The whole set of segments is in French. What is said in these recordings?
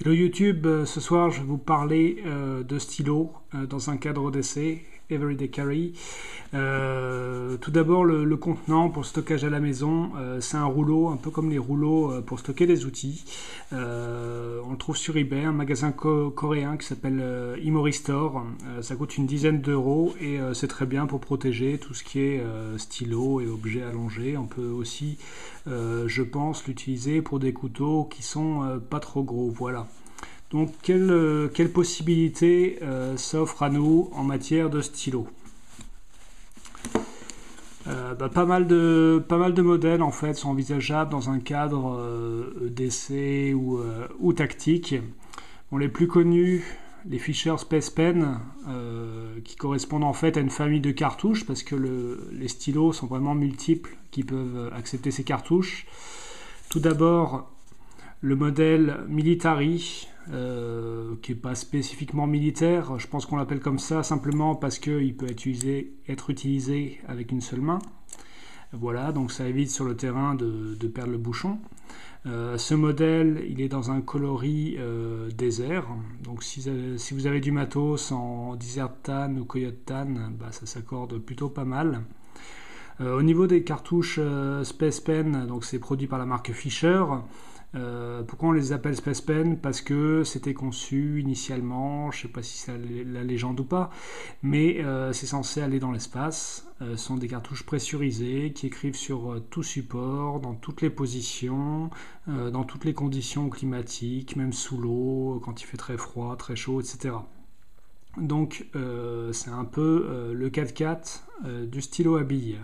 Hello YouTube, ce soir je vais vous parler de stylo dans un cadre d'essai, Everyday Carry. Tout d'abord le contenant pour stockage à la maison, c'est un rouleau, un peu comme les rouleaux pour stocker des outils. On le trouve sur eBay, un magasin coréen qui s'appelle Imori Store. Ça coûte une dizaine d'euros et c'est très bien pour protéger tout ce qui est stylo et objets allongés. On peut aussi, je pense, l'utiliser pour des couteaux qui sont pas trop gros. Voilà. Donc, quelle possibilité s'offre à nous en matière de stylo? Pas mal de modèles en fait sont envisageables dans un cadre d'essai ou tactique. Bon, les plus connus, les Fisher Space Pen, qui correspondent en fait à une famille de cartouches parce que les stylos sont vraiment multiples qui peuvent accepter ces cartouches. Tout d'abord, le modèle Military, qui n'est pas spécifiquement militaire, je pense qu'on l'appelle comme ça simplement parce qu'il peut être utilisé avec une seule main. Voilà, donc ça évite sur le terrain de perdre le bouchon. Ce modèle, il est dans un coloris désert, donc si vous avez du matos en Desert Tan ou Coyote Tan, ça s'accorde plutôt pas mal. Au niveau des cartouches Space Pen, donc c'est produit par la marque Fisher. Pourquoi on les appelle Space Pen? Parce que c'était conçu initialement, je ne sais pas si c'est la légende ou pas, mais c'est censé aller dans l'espace. Ce sont des cartouches pressurisées qui écrivent sur tout support, dans toutes les positions, dans toutes les conditions climatiques, même sous l'eau, quand il fait très froid, très chaud, etc. Donc c'est un peu le 4x4 du stylo à billes.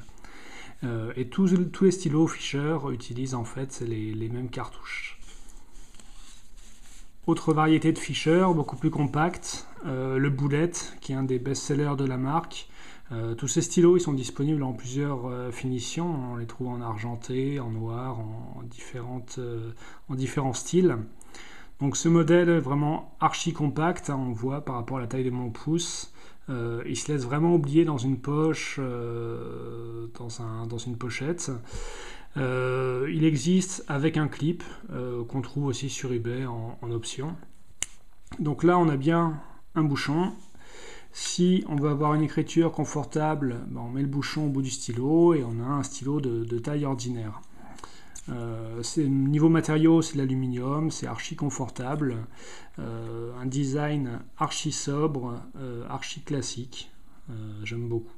Et tous les stylos Fisher utilisent en fait les mêmes cartouches. Autre variété de Fisher, beaucoup plus compacte, le Bullet, qui est un des best-sellers de la marque. Tous ces stylos ils sont disponibles en plusieurs finitions, on les trouve en argenté, en noir, en différents styles. Donc ce modèle est vraiment archi compact, on voit par rapport à la taille de mon pouce. Il se laisse vraiment oublier dans une poche, dans une pochette. Il existe avec un clip qu'on trouve aussi sur eBay en option. Donc là, on a bien un bouchon. Si on veut avoir une écriture confortable, on met le bouchon au bout du stylo et on a un stylo de taille ordinaire. Niveau matériaux, c'est de l'aluminium, c'est archi confortable, un design archi sobre, archi classique, j'aime beaucoup.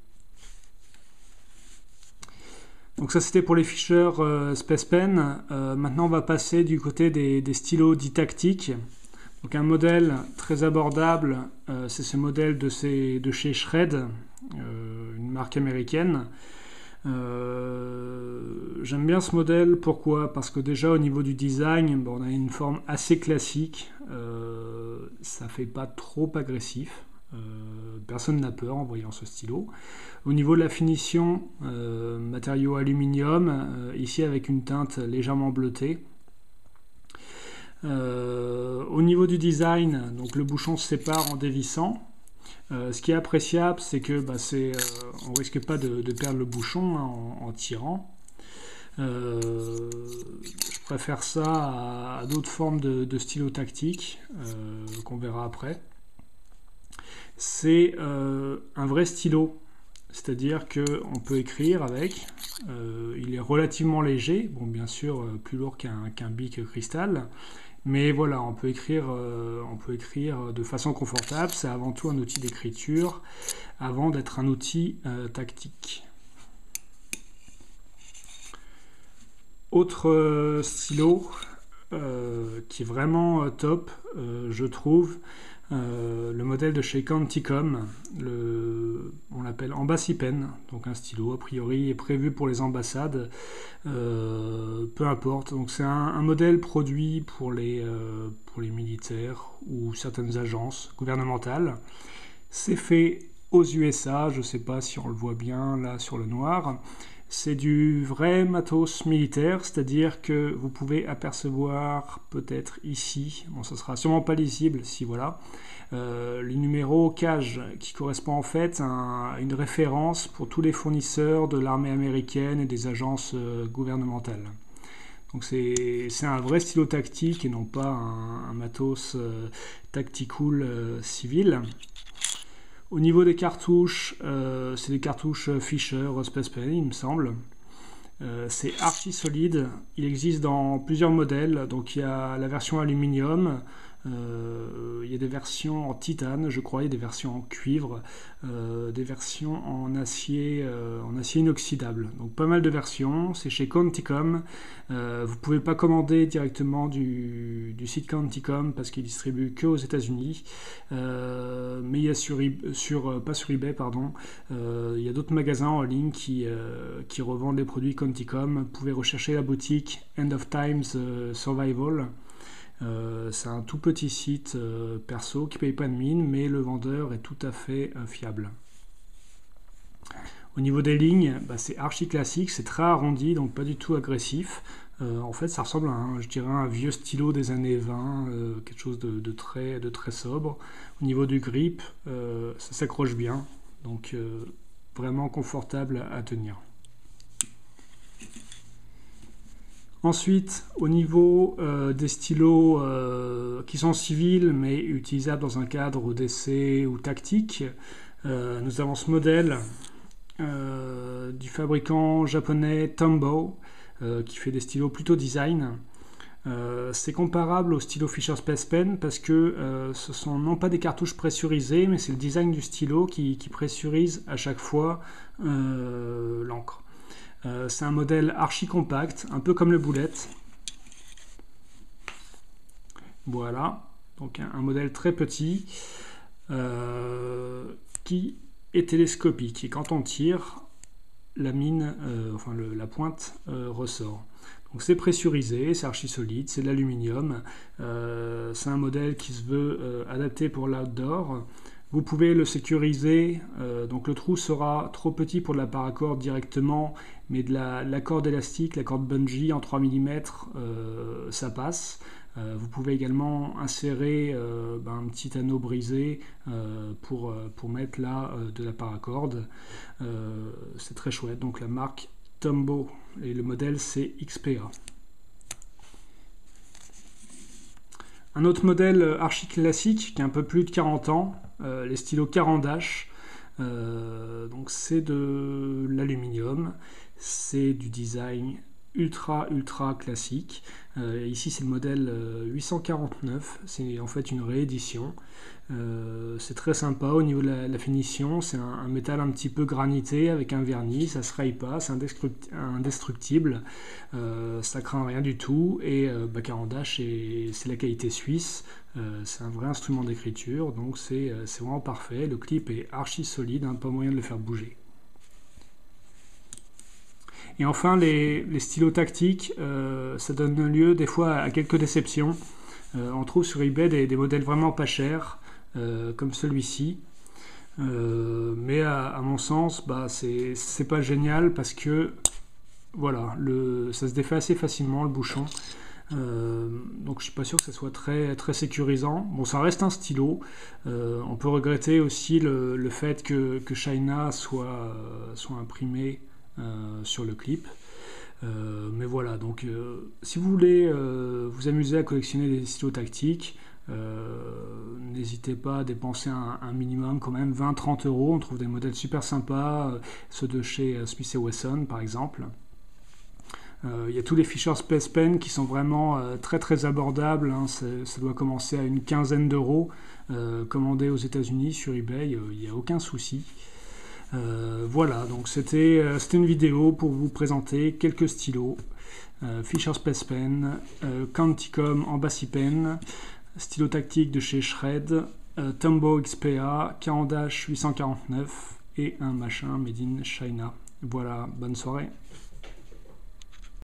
Donc ça c'était pour les Fisher Space Pen. Maintenant on va passer du côté des stylos dits tactiques. Donc un modèle très abordable, c'est ce modèle de chez Shred, une marque américaine. J'aime bien ce modèle, pourquoi? Parce que déjà au niveau du design, on a une forme assez classique, ça fait pas trop agressif, personne n'a peur en voyant ce stylo. Au niveau de la finition, matériaux aluminium, ici avec une teinte légèrement bleutée. Au niveau du design, donc le bouchon se sépare en dévissant. Ce qui est appréciable, c'est que on risque pas de perdre le bouchon en tirant. Je préfère ça à d'autres formes de stylo tactique qu'on verra après. C'est un vrai stylo, c'est-à-dire qu'on peut écrire avec. Il est relativement léger, bon bien sûr plus lourd qu'un Bic cristal. Mais voilà, on peut écrire de façon confortable. C'est avant tout un outil d'écriture, avant d'être un outil tactique. Autre stylo qui est vraiment top, je trouve, le modèle de chez Quanticom, on l'appelle Embassy Pen, donc un stylo a priori est prévu pour les ambassades, peu importe. Donc c'est un modèle produit pour les militaires ou certaines agences gouvernementales. C'est fait aux USA, je ne sais pas si on le voit bien là sur le noir. C'est du vrai matos militaire, c'est-à-dire que vous pouvez apercevoir peut-être ici, bon ça sera sûrement pas lisible si voilà, le numéro CAGE qui correspond en fait à une référence pour tous les fournisseurs de l'armée américaine et des agences gouvernementales. Donc c'est un vrai stylo tactique et non pas un matos tactical civil. Au niveau des cartouches, c'est des cartouches Fisher Space Pen, il me semble. C'est archi solide, il existe dans plusieurs modèles, donc il y a la version aluminium, il y a des versions en titane, je crois, il y a des versions en cuivre, des versions en acier inoxydable. Donc pas mal de versions, c'est chez Quanticom. Vous ne pouvez pas commander directement du site Quanticom parce qu'il distribue que aux États-Unis, mais il y a pas sur eBay, pardon, il y a d'autres magasins en ligne qui revendent les produits Quanticom. Vous pouvez rechercher la boutique End of Times Survival. C'est un tout petit site perso qui paye pas de mine, mais le vendeur est tout à fait fiable. Au niveau des lignes, c'est archi classique, c'est très arrondi, donc pas du tout agressif. En fait, ça ressemble à je dirais un vieux stylo des années 20, quelque chose de très sobre. Au niveau du grip, ça s'accroche bien, donc vraiment confortable à tenir. Ensuite, au niveau des stylos qui sont civils mais utilisables dans un cadre d'essai ou tactique, nous avons ce modèle du fabricant japonais Tombow qui fait des stylos plutôt design. C'est comparable au stylo Fisher Space Pen parce que ce sont non pas des cartouches pressurisées, mais c'est le design du stylo qui pressurise à chaque fois l'encre. C'est un modèle archi compact, un peu comme le Boulette. Voilà, donc un modèle très petit qui est télescopique. Et quand on tire, la mine, la pointe ressort. Donc c'est pressurisé, c'est archi solide, c'est de l'aluminium. C'est un modèle qui se veut adapté pour l'outdoor. Vous pouvez le sécuriser, donc le trou sera trop petit pour de la paracorde directement, mais de la corde élastique, la corde bungee en 3 mm, ça passe. Vous pouvez également insérer un petit anneau brisé pour mettre là de la paracorde. C'est très chouette, donc la marque Tombow et le modèle c'est XPA. Un autre modèle archi classique qui a un peu plus de 40 ans, les stylos Caran d'Ache. Donc c'est de l'aluminium, c'est du design ultra classique. Ici c'est le modèle 849, c'est en fait une réédition. C'est très sympa au niveau de la finition, c'est un métal un petit peu granité avec un vernis, ça se raye pas, c'est indestructible, ça craint rien du tout, et Caran d'Ache c'est la qualité suisse, c'est un vrai instrument d'écriture, donc c'est vraiment parfait, le clip est archi solide, pas moyen de le faire bouger. Et enfin, les stylos tactiques, ça donne lieu des fois à quelques déceptions. On trouve sur eBay des modèles vraiment pas chers, comme celui-ci. Mais à mon sens, c'est pas génial parce que voilà, ça se défait assez facilement le bouchon. Donc je suis pas sûr que ça soit très sécurisant. Bon, ça reste un stylo. On peut regretter aussi le fait que China soit imprimé sur le clip. Mais voilà, donc si vous voulez vous amuser à collectionner des stylos tactiques, n'hésitez pas à dépenser un minimum quand même, 20-30 euros. On trouve des modèles super sympas, ceux de chez Smith & Wesson par exemple. Il y a tous les Fisher Space Pen qui sont vraiment très abordables, hein. Ça doit commencer à une quinzaine d'euros, commandés aux États-Unis sur eBay, il n'y a aucun souci. Voilà, donc c'était une vidéo pour vous présenter quelques stylos, Fisher Space Pen, Quanticom Embassy Pen, stylo tactique de chez Shred, Tombow XPA, Caran d'Ache 849 et un machin made in China. Voilà, bonne soirée.